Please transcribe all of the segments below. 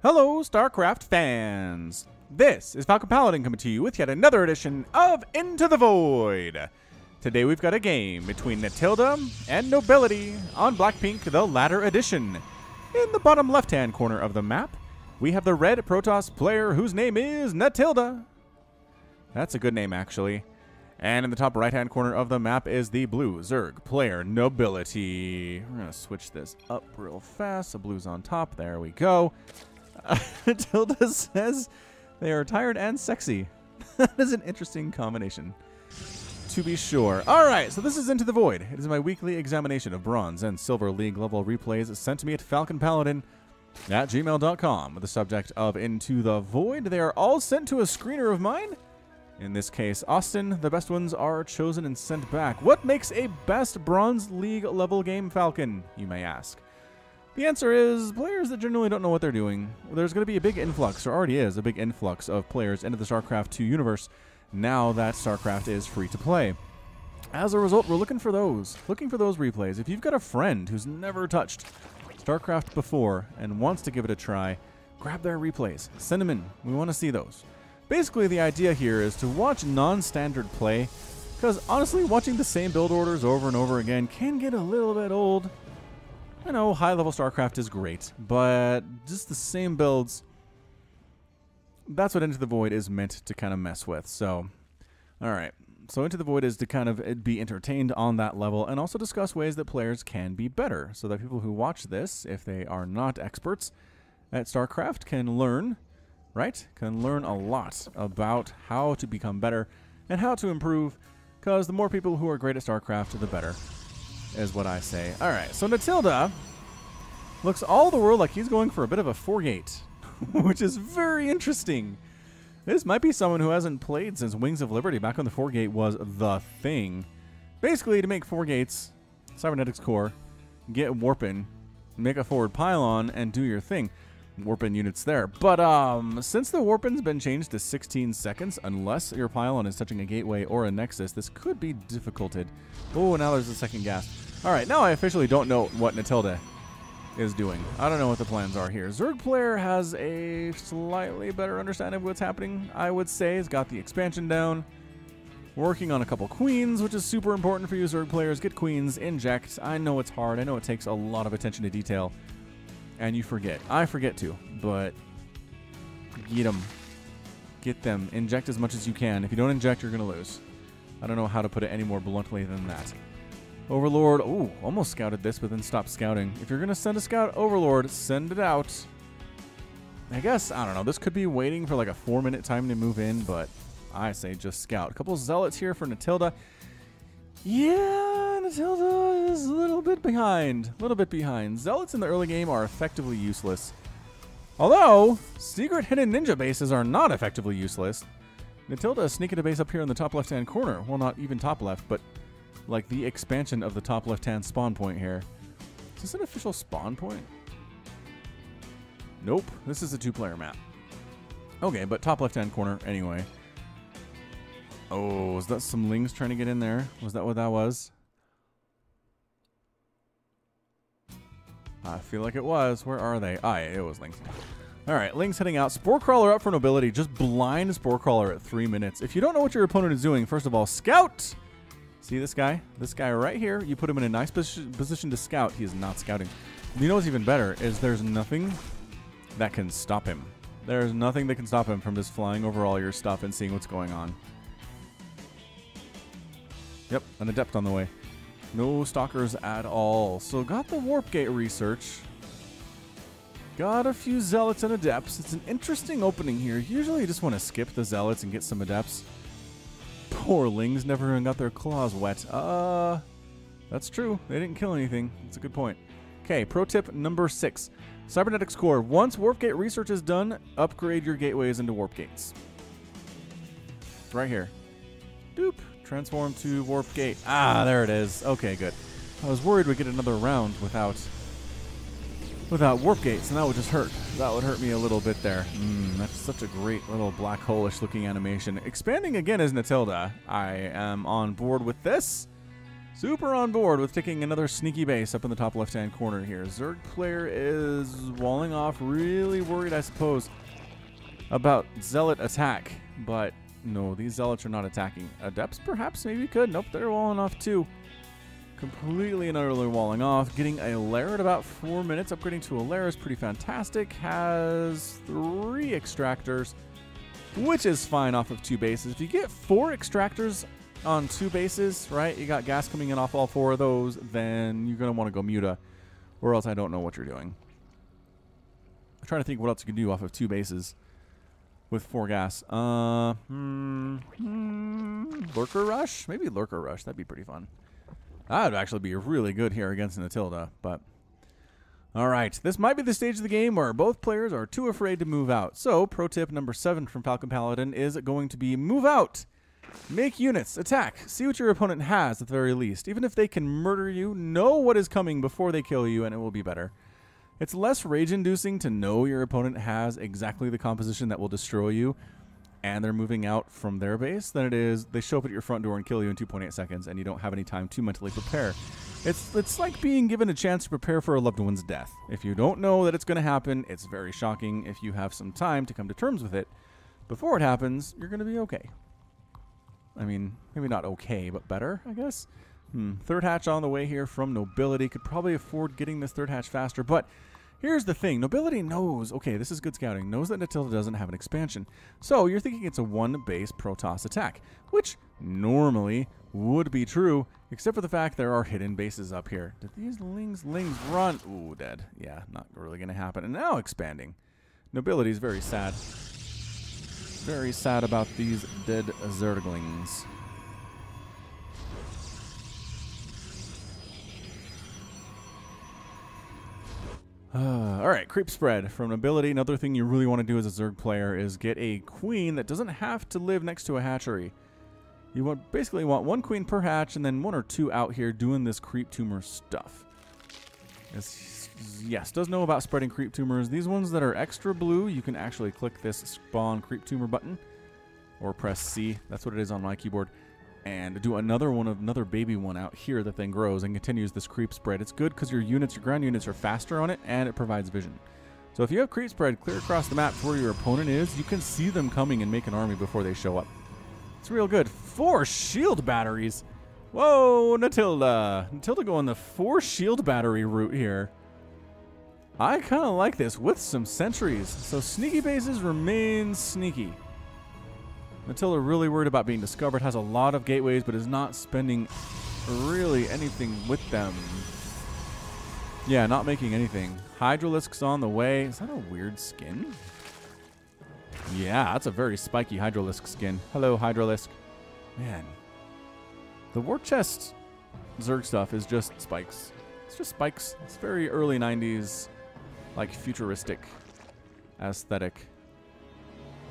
Hello, StarCraft fans! This is Falcon Paladin coming to you with yet another edition of Into the Void. Today we've got a game between Netilda and Nobility on Blackpink, the latter edition. In the bottom left-hand corner of the map, we have the red Protoss player whose name is Netilda. That's a good name, actually. And in the top right-hand corner of the map is the blue Zerg player, Nobility. We're going to switch this up real fast. The blue's on top. There we go. Netilda says they are tired and sexy. That is an interesting combination, to be sure. All right, so this is Into the Void. It is my weekly examination of Bronze and Silver League level replays sent to me at falconpaladin@gmail.com with the subject of Into the Void. They are all sent to a screener of mine. In this case, Austin. The best ones are chosen and sent back. What makes a best Bronze League level game, Falcon, you may ask? The answer is players that generally don't know what they're doing. There's going to be a big influx, there already is a big influx of players into the StarCraft 2 universe now that StarCraft is free to play. As a result, we're looking for those replays. If you've got a friend who's never touched StarCraft before and wants to give it a try, grab their replays, send them in. We want to see those. Basically, the idea here is to watch non-standard play, because honestly, watching the same build orders over and over again can get a little bit old. I know high-level StarCraft is great, but just the same builds, that's what Into the Void is meant to kind of mess with. So, all right. So Into the Void is to kind of be entertained on that level and also discuss ways that players can be better so that people who watch this, if they are not experts at StarCraft, can learn, right? Can learn a lot about how to become better and how to improve, because the more people who are great at StarCraft, the better, is what I say. All right, so Netilda looks all the world like he's going for a bit of a 4-gate, which is very interesting. This might be someone who hasn't played since Wings of Liberty, back when the 4-gate was the thing. Basically, to make 4 gates, cybernetics core, get warping, make a forward pylon, and do your thing. Warping units there. But since the warping's been changed to 16 seconds, unless your pylon is touching a gateway or a nexus, this could be difficulted. Oh, now there's a second gas. All right, now I officially don't know what Netilda is doing. I don't know what the plans are here. Zerg player has a slightly better understanding of what's happening, I would say. He's got the expansion down. Working on a couple queens, which is super important for you Zerg players. Get queens, inject. I know it's hard. I know it takes a lot of attention to detail. And you forget. I forget too, but get them. Get them. Inject as much as you can. If you don't inject, you're going to lose. I don't know how to put it any more bluntly than that. Overlord. Ooh, almost scouted this, but then stopped scouting. If you're going to send a scout Overlord, send it out. I guess, I don't know. This could be waiting for like a 4-minute time to move in, but I say just scout. A couple zealots here for Netilda. Yeah, Netilda is a little bit behind. Zealots in the early game are effectively useless. Although, secret hidden ninja bases are not effectively useless. Netilda is sneaking a base up here in the top left-hand corner. Well, not even top left, but like the expansion of the top left-hand spawn point here. Is this an official spawn point? Nope. This is a 2-player map. Okay, but top left-hand corner anyway. Oh, was that some Lings trying to get in there? Was that what that was? I feel like it was. Where are they? Ah, yeah, it was Lings. All right, Lings heading out. Spore Crawler up for Nobility. Just blind Spore Crawler at 3 minutes. If you don't know what your opponent is doing, first of all, scout. See this guy? This guy right here. You put him in a nice position to scout. He is not scouting. You know what's even better is there's nothing that can stop him. There's nothing that can stop him from just flying over all your stuff and seeing what's going on. Yep, an adept on the way. No stalkers at all. So got the warp gate research. Got a few zealots and adepts. It's an interesting opening here. Usually you just want to skip the zealots and get some adepts. Poor Lings never even got their claws wet. That's true. They didn't kill anything. That's a good point. Okay, pro tip number 6. Cybernetics core. Once warp gate research is done, upgrade your gateways into warp gates. It's right here. Doop. Transform to warp gate. Ah, there it is. Okay, good. I was worried we'd get another round without warp gates, and that would just hurt. That would hurt me a little bit there. That's such a great little black hole-ish looking animation. Expanding again is Netilda. I am on board with this. super on board with taking another sneaky base up in the top left-hand corner here. Zerg player is walling off, really worried, I suppose, about Zealot attack. But no, these Zealots are not attacking. Adepts perhaps maybe could. Nope, they're walling off too. Completely and utterly walling off. Getting a lair at about 4 minutes. Upgrading to a lair is pretty fantastic. Has 3 extractors, which is fine off of 2 bases. If you get 4 extractors on 2 bases, right, you got gas coming in off all 4 of those, then you're going to want to go muta, or else I don't know what you're doing. I'm trying to think what else you can do off of 2 bases with 4 gas. Lurker Rush? Maybe Lurker Rush. That'd be pretty fun. That would actually be really good here against Netilda, but... Alright, this might be the stage of the game where both players are too afraid to move out. So, pro tip number 7 from Falcon Paladin is going to be move out! Make units, attack, see what your opponent has at the very least. Even if they can murder you, know what is coming before they kill you and it will be better. It's less rage-inducing to know your opponent has exactly the composition that will destroy you and they're moving out from their base than it is they show up at your front door and kill you in 2.8 seconds and you don't have any time to mentally prepare. It's like being given a chance to prepare for a loved one's death. If you don't know that it's going to happen, it's very shocking. If you have some time to come to terms with it before it happens, you're going to be okay. I mean, maybe not okay, but better, I guess. Third hatch on the way here from Nobility. Could probably afford getting this third hatch faster, but here's the thing. Nobility knows, okay, this is good scouting, knows that Netilda doesn't have an expansion. So you're thinking it's a 1-base Protoss attack, which normally would be true, except for the fact there are hidden bases up here. Did these lings run? Ooh, dead. Yeah, not really going to happen. And now expanding. Nobility is very sad. Very sad about these dead Zerglings. Alright, creep spread from Nobility. Another thing you really want to do as a Zerg player is get a queen that doesn't have to live next to a hatchery. You basically want 1 queen per hatch and then 1 or 2 out here doing this creep tumor stuff. Yes, does know about spreading creep tumors. These ones that are extra blue, you can actually click this spawn creep tumor button or press C. That's what it is on my keyboard. And do another baby one out here that then grows and continues this creep spread. It's good because your ground units are faster on it, and it provides vision. So if you have creep spread clear across the map to where your opponent is, you can see them coming and make an army before they show up. It's real good. 4 shield batteries. Whoa, Netilda. Netilda going the 4 shield battery route here. I kind of like this with some sentries. So sneaky bases remain sneaky. Netilda really worried about being discovered, has a lot of gateways, but is not spending really anything with them. Yeah, not making anything. Hydralisk's on the way. Is that a weird skin? Yeah, that's a very spiky Hydralisk skin. Hello, Hydralisk. Man. The war chest Zerg stuff is just spikes. It's just spikes. It's very early 90s, like futuristic aesthetic.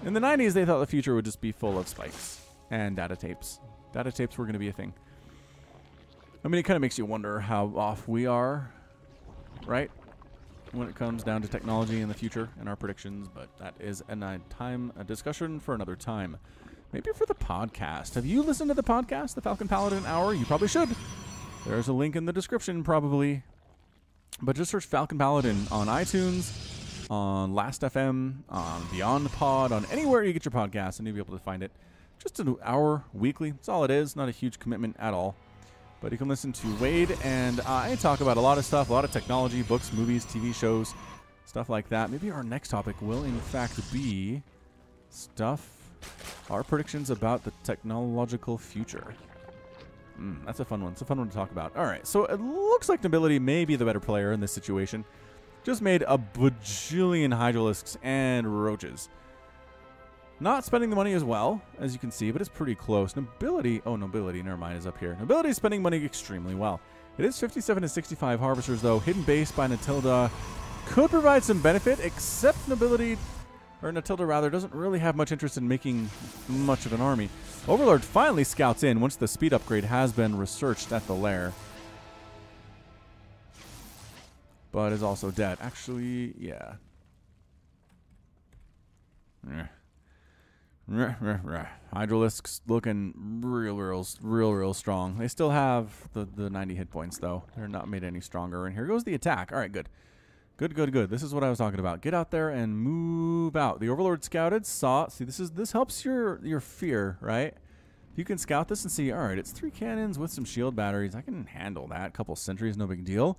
In the 90s, they thought the future would just be full of spikes and data tapes. Data tapes were going to be a thing. I mean, it kind of makes you wonder how off we are, right? When it comes down to technology in the future and our predictions, but that is a discussion for another time. Maybe for the podcast. Have you listened to the podcast, the Falcon Paladin Hour? You probably should. There's a link in the description, probably. But just search Falcon Paladin on iTunes, on Last.fm, on Beyond Pod, on anywhere you get your podcast, and you'll be able to find it. Just an hour weekly. That's all it is. Not a huge commitment at all. But you can listen to Wade and I talk about a lot of stuff, a lot of technology, books, movies, TV shows, stuff like that. Maybe our next topic will, in fact, be our predictions about the technological future. That's a fun one. It's a fun one to talk about. All right, so it looks like Nobility may be the better player in this situation. Just made a bajillion Hydralisks and Roaches. Not spending the money as well, as you can see, but it's pretty close. Nobility, never mind, is up here. Nobility is spending money extremely well. It is 57 to 65 Harvesters, though. Hidden base by Netilda could provide some benefit, except Netilda rather, doesn't really have much interest in making much of an army. Overlord finally scouts in once the speed upgrade has been researched at the lair. But is also dead. Actually, yeah. Hydralisks looking real strong. They still have the 90 hit points, though. They're not made any stronger. And here goes the attack. All right, good. Good. This is what I was talking about. Get out there and move out. The Overlord scouted, saw. See, this helps your fear, right? You can scout this and see, all right, it's 3 cannons with some shield batteries. I can handle that. Couple sentries, no big deal.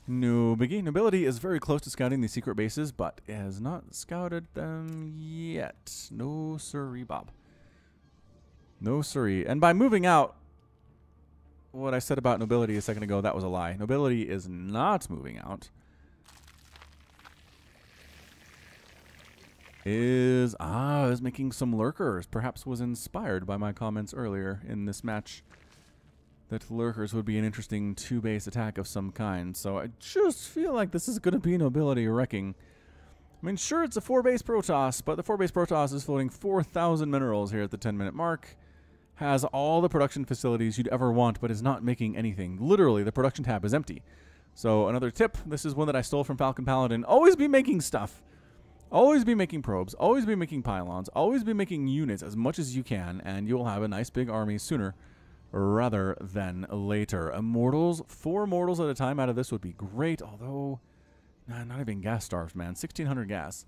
No biggie. Nobility is very close to scouting these secret bases, but it has not scouted them yet. No siree, Bob. No siree. And by moving out, what I said about Nobility a second ago, that was a lie. Nobility is not moving out. Is making some lurkers. Perhaps was inspired by my comments earlier in this match that lurkers would be an interesting 2-base attack of some kind. So I just feel like this is going to be Nobility wrecking. I mean, sure, it's a 4-base Protoss, but the 4-base Protoss is floating 4,000 minerals here at the 10-minute mark. Has all the production facilities you'd ever want, but is not making anything. Literally, the production tab is empty. So another tip, this is one that I stole from Falcon Paladin. Always be making stuff. Always be making probes, always be making pylons, always be making units as much as you can, and you'll have a nice big army sooner rather than later. Immortals, 4 immortals at a time out of this would be great, although not even gas starved, man. 1,600 gas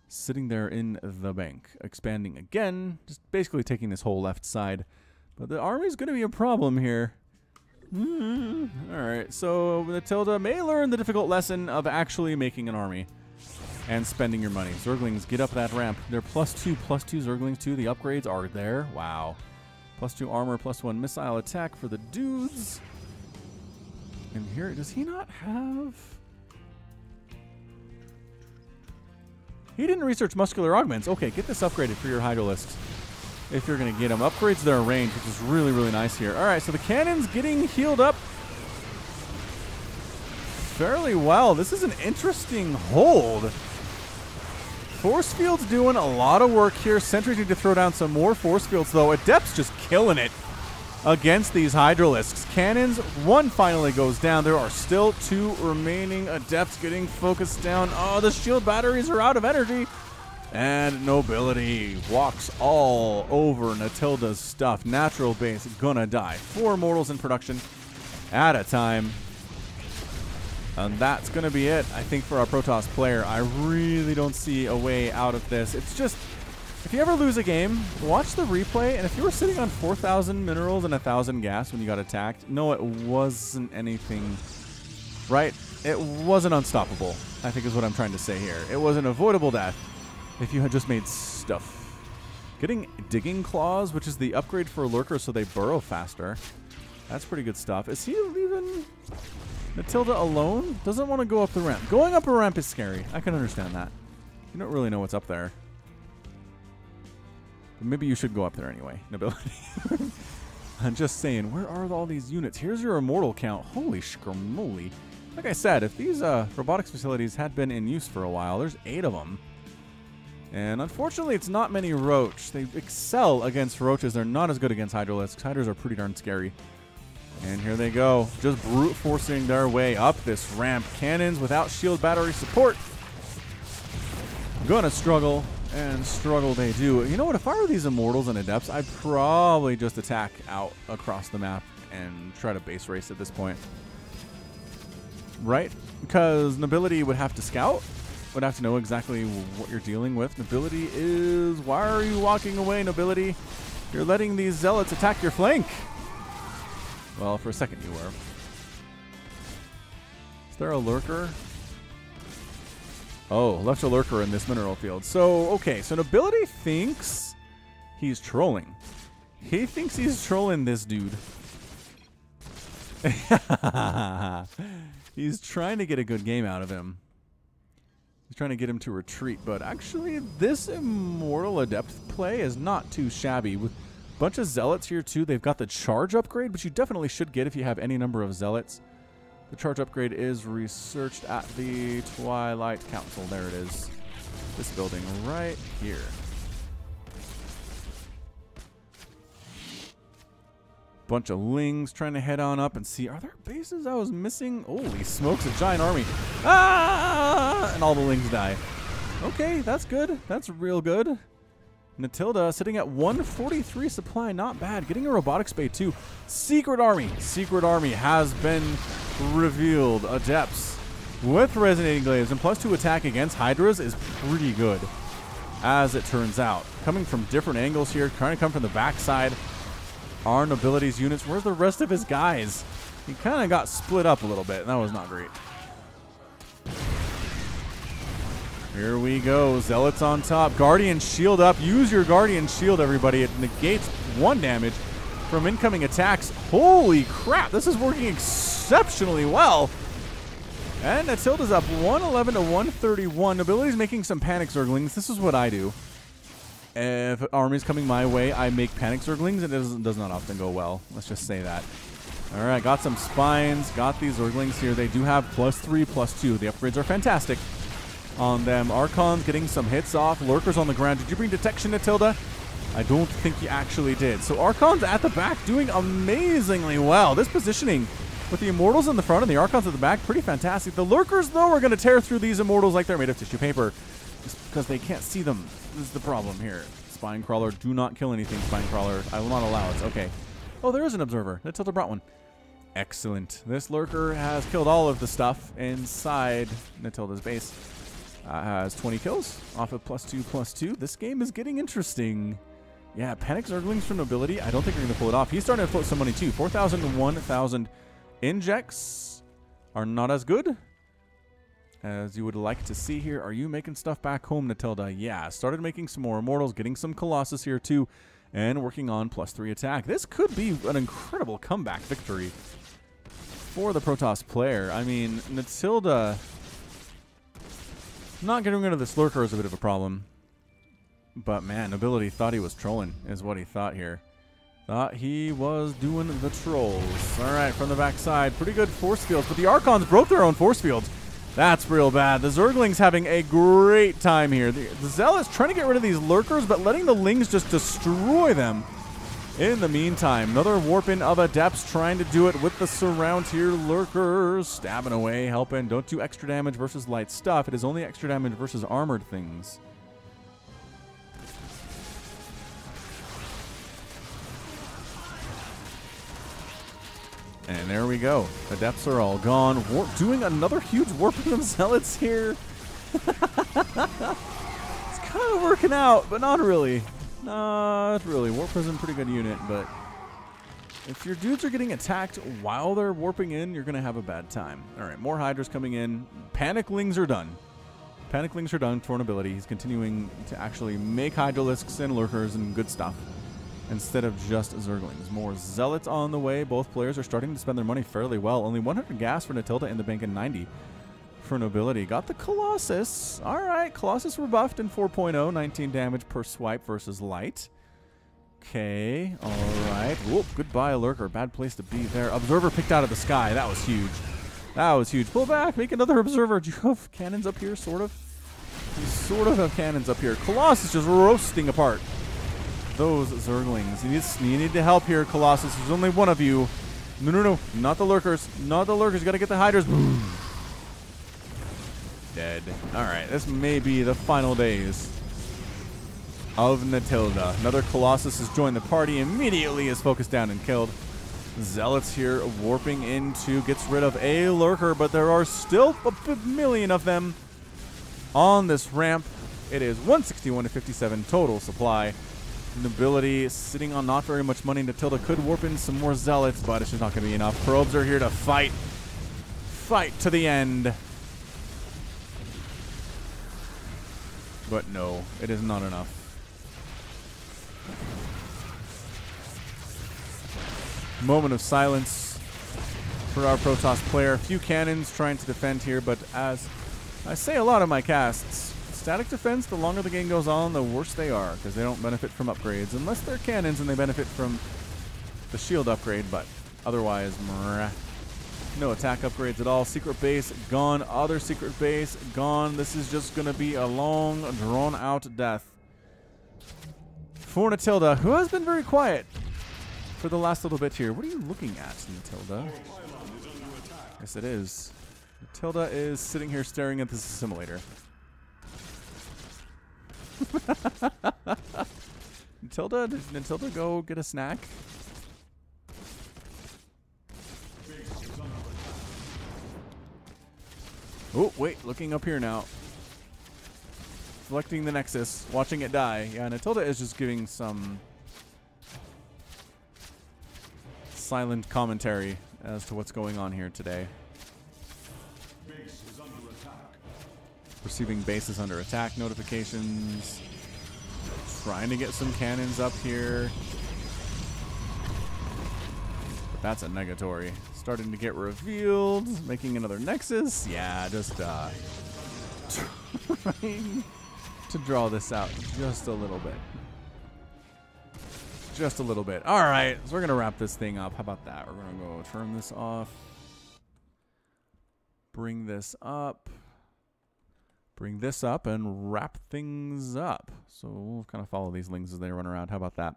sitting there in the bank. Expanding again, just basically taking this whole left side. But the army's going to be a problem here. Alright, so Netilda may learn the difficult lesson of actually making an army. And spending your money. Zerglings, get up that ramp. They're +2 Zerglings too. The upgrades are there. Wow. +2 armor, +1 missile attack for the dudes. And here, does he not have... He didn't research muscular augments. Okay, get this upgraded for your Hydralisks. If you're going to get them. Upgrades their range, which is really nice here. Alright, so the cannon's getting healed up fairly well. This is an interesting hold. Force Field's doing a lot of work here. Sentries need to throw down some more Force Fields, though. Adept's just killing it against these Hydralisks. Cannons, 1 finally goes down. There are still 2 remaining Adepts getting focused down. Oh, the shield batteries are out of energy. And Nobility walks all over Netilda's stuff. Natural base gonna die. 4 mortals in production at a time. And that's going to be it, I think, for our Protoss player. I really don't see a way out of this. It's just, if you ever lose a game, watch the replay, and if you were sitting on 4,000 minerals and 1,000 gas when you got attacked, no, it wasn't anything, right? It wasn't unstoppable, I think is what I'm trying to say here. It was an avoidable death if you had just made stuff. Getting Digging Claws, which is the upgrade for Lurkers so they burrow faster. That's pretty good stuff. Is he even... Netilda alone doesn't want to go up the ramp. Going up a ramp is scary. I can understand that. You don't really know what's up there. But maybe you should go up there anyway, Nobility. I'm just saying, where are all these units? Here's your immortal count. Holy scramoly. Like I said, if these robotics facilities had been in use for a while, there's 8 of them. And unfortunately, it's not many Roach. They excel against Roaches. They're not as good against Hydralisks. Hydras are pretty darn scary. And here they go, just brute forcing their way up this ramp. Cannons without shield battery support. Gonna struggle, and struggle they do. You know what, if I were these Immortals and Adepts, I'd probably just attack out across the map and try to base race at this point. Right? Because Nobility would have to scout, would have to know exactly what you're dealing with. Nobility is, why are you walking away, Nobility? You're letting these Zealots attack your flank. Well, for a second you were. Is there a lurker? Oh, left a lurker in this mineral field. So, okay, so Nobility thinks he's trolling. He thinks he's trolling this dude. He's trying to get a good game out of him. He's trying to get him to retreat, but actually this Immortal Adept play is not too shabby. With a bunch of Zealots here too, they've got the charge upgrade, which you definitely should get if you have any number of Zealots. The charge upgrade is researched at the Twilight Council. There it is. This building right here. Bunch of Lings trying to head on up and see, are there bases I was missing? Holy smokes, a giant army. Ah! And all the Lings die. Okay, that's good. That's real good. Netilda sitting at 143 supply, not bad. Getting a robotics bay too. Secret Army. Secret Army has been revealed. Adepts with resonating glaives and +2 attack against Hydras is pretty good, as it turns out. Coming from different angles here, trying to come from the backside. Our Nobility's units. Where's the rest of his guys? He kind of got split up a little bit, and that was not great. Here we go. Zealots on top. Guardian shield up. Use your Guardian shield, everybody. It negates 1 damage from incoming attacks. Holy crap. This is working exceptionally well. And Netilda's up 111 to 131. Nobility's making some panic zerglings. This is what I do. If army's coming my way, I make panic zerglings, and it does not often go well. Let's just say that. All right, got some spines. Got these zerglings here. They do have +3, +2. The upgrades are fantastic on them. Archon's getting some hits off. Lurkers on the ground. Did you bring detection, Netilda? I don't think you actually did. So Archon's at the back doing amazingly well. This positioning with the Immortals in the front and the Archons at the back, pretty fantastic. The Lurkers, though, are going to tear through these Immortals like they're made of tissue paper, just because they can't see them. This is the problem here. Spine Crawler, do not kill anything, Spine Crawler. I will not allow it. Okay. Oh, there is an Observer. Netilda brought one. Excellent. This Lurker has killed all of the stuff inside Netilda's base. Has 20 kills off of +2, +2. This game is getting interesting. Yeah, Panic Zerglings from Nobility. I don't think we're going to pull it off. He's starting to float some money too. 4,000 to 1,000. Injects are not as good as you would like to see here. Are you making stuff back home, Netilda? Yeah, started making some more Immortals, getting some Colossus here too, and working on +3 attack. This could be an incredible comeback victory for the Protoss player. I mean, Netilda not getting rid of this Lurker is a bit of a problem. But man, Nobility thought he was trolling, is what he thought here. Thought he was doing the trolls. All right, from the backside, pretty good force fields, but the Archons broke their own force fields. That's real bad. The Zerglings having a great time here. The Zealots trying to get rid of these Lurkers, but letting the Lings just destroy them. In the meantime, another warp in of Adepts trying to do it with the surround here. Lurkers stabbing away, helping. Don't do extra damage versus light stuff. It is only extra damage versus armored things. And there we go. Adepts are all gone. Doing another huge warping of Zealots here. It's kind of working out, but not really. Not really. Warp is a pretty good unit, but if your dudes are getting attacked while they're warping in, you're going to have a bad time. All right, more Hydras coming in. Paniclings are done. Paniclings are done for Nobility. He's continuing to actually make Hydralisks and Lurkers and good stuff instead of just Zerglings. More Zealots on the way. Both players are starting to spend their money fairly well. Only 100 gas for Netilda in the bank and 90 for Nobility. Got the Colossus. All right, Colossus rebuffed in 4.0. 19 damage per swipe versus light. Okay, all right. Whoop, goodbye, Lurker. Bad place to be there. Observer picked out of the sky. That was huge. That was huge. Pull back. Make another Observer. Do you have cannons up here, sort of? You sort of have cannons up here. Colossus just roasting apart those Zerglings. You need to help here, Colossus. There's only one of you. No, no, no. Not the Lurkers. Not the Lurkers. You got to get the Hydras. Dead. All right. This may be the final days of Netilda. Another Colossus has joined the party. Immediately is focused down and killed. Zealots here warping into, gets rid of a Lurker, but there are still a million of them on this ramp. It is 161 to 57 total supply. Nobility sitting on not very much money. Netilda could warp in some more Zealots, but it's just not going to be enough. Probes are here to fight. Fight to the end. But no, it is not enough. Moment of silence for our Protoss player. A few cannons trying to defend here, but as I say a lot of my casts, static defense, the longer the game goes on, the worse they are, because they don't benefit from upgrades, unless they're cannons and they benefit from the shield upgrade, but otherwise, no attack upgrades at all. Secret base gone. Other secret base gone. This is just going to be a long, drawn-out death for Netilda, who has been very quiet for the last little bit here. What are you looking at, Netilda? Yes, it is. Netilda is sitting here staring at this simulator. Netilda? Did Netilda go get a snack? Oh, wait. Looking up here now. Selecting the Nexus. Watching it die. Yeah, Netilda is just giving some silent commentary as to what's going on here today. Base is under attack. Receiving bases under attack notifications. Trying to get some cannons up here. But that's a negatory. Starting to get revealed. Making another Nexus. Yeah, just trying to draw this out just a little bit. Just a little bit. All right, so we're going to wrap this thing up. How about that? We're going to go turn this off. Bring this up. Bring this up and wrap things up. So we'll kind of follow these links as they run around. How about that?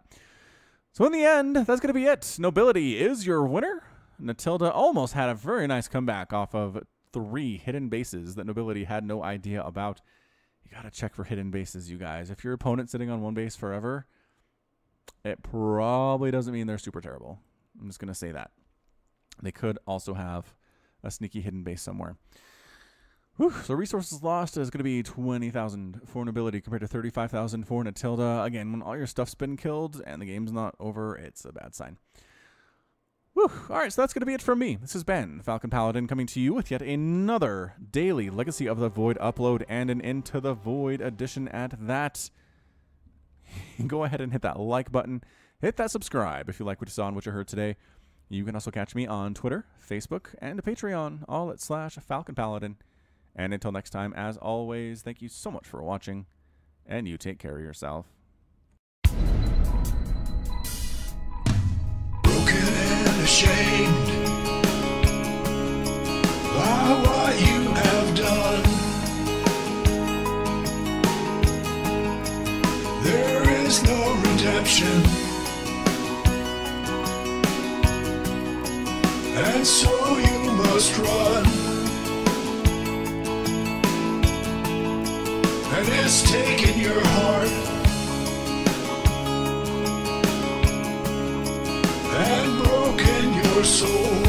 So in the end, that's going to be it. Nobility is your winner. Netilda almost had a very nice comeback off of 3 hidden bases that Nobility had no idea about. You got to check for hidden bases, you guys. If your opponent's sitting on one base forever, it probably doesn't mean they're super terrible. I'm just going to say that. They could also have a sneaky hidden base somewhere. Whew. So resources lost is going to be 20,000 for Nobility compared to 35,000 for Netilda. Again, when all your stuff's been killed and the game's not over, it's a bad sign. Whew. All right, so that's going to be it from me. This has been Falcon Paladin coming to you with yet another daily Legacy of the Void upload and an Into the Void edition at that. Go ahead and hit that like button. Hit that subscribe if you like what you saw and what you heard today. You can also catch me on Twitter, Facebook, and Patreon, all at /Falcon Paladin. And until next time, as always, thank you so much for watching, and you take care of yourself. Broken and ashamed by what you have done. There is no redemption, and so you must run. And it's taken your heart and broken your soul.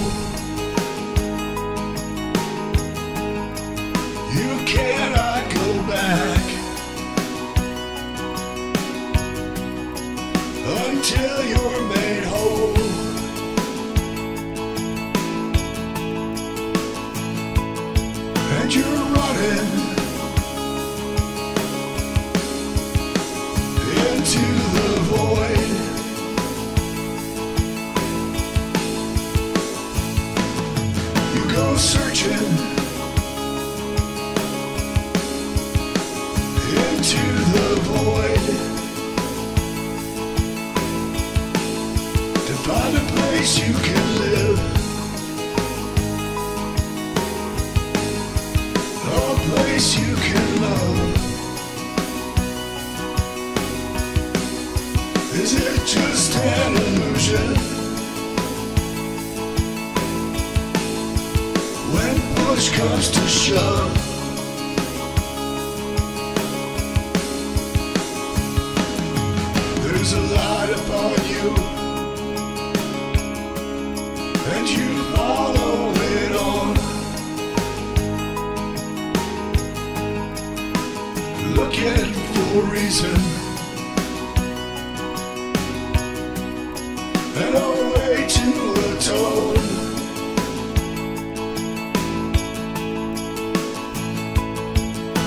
You cannot go back until you're made whole. And you're running into the void. You go searching into the void to find a place you can live, a place you can love. Is it just an illusion? When push comes to shove, there's a light upon you, and you follow it on. Looking for reason and a way to atone.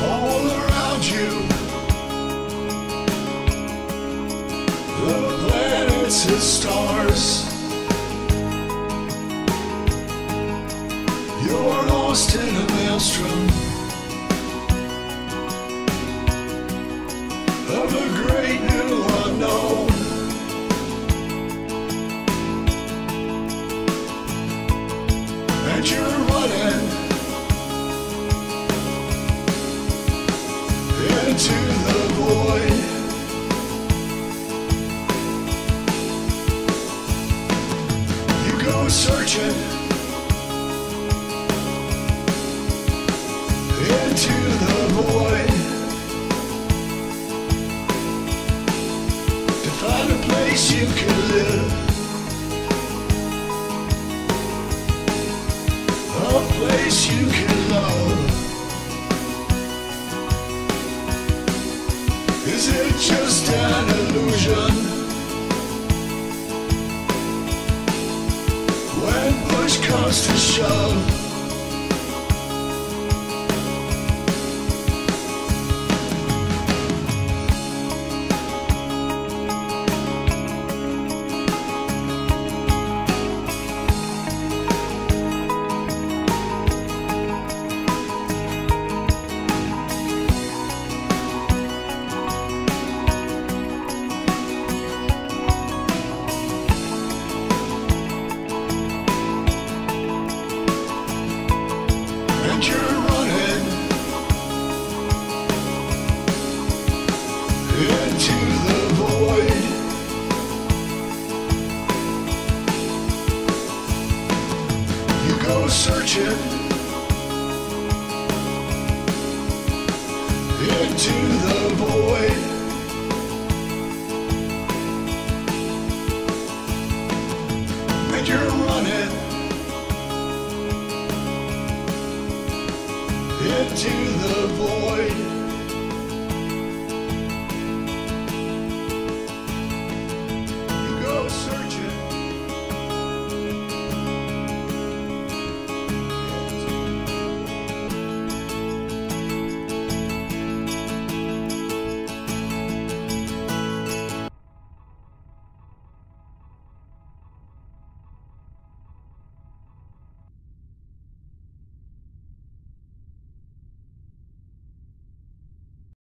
All around you, the planets and stars. You're lost in a maelstrom of a great new unknown. And you're running into the void. You go searching into the void to you can live, a place you can love. Is it just an illusion? When push comes to shove, and you're running into the void. You go searching into the void. And you're running into the void.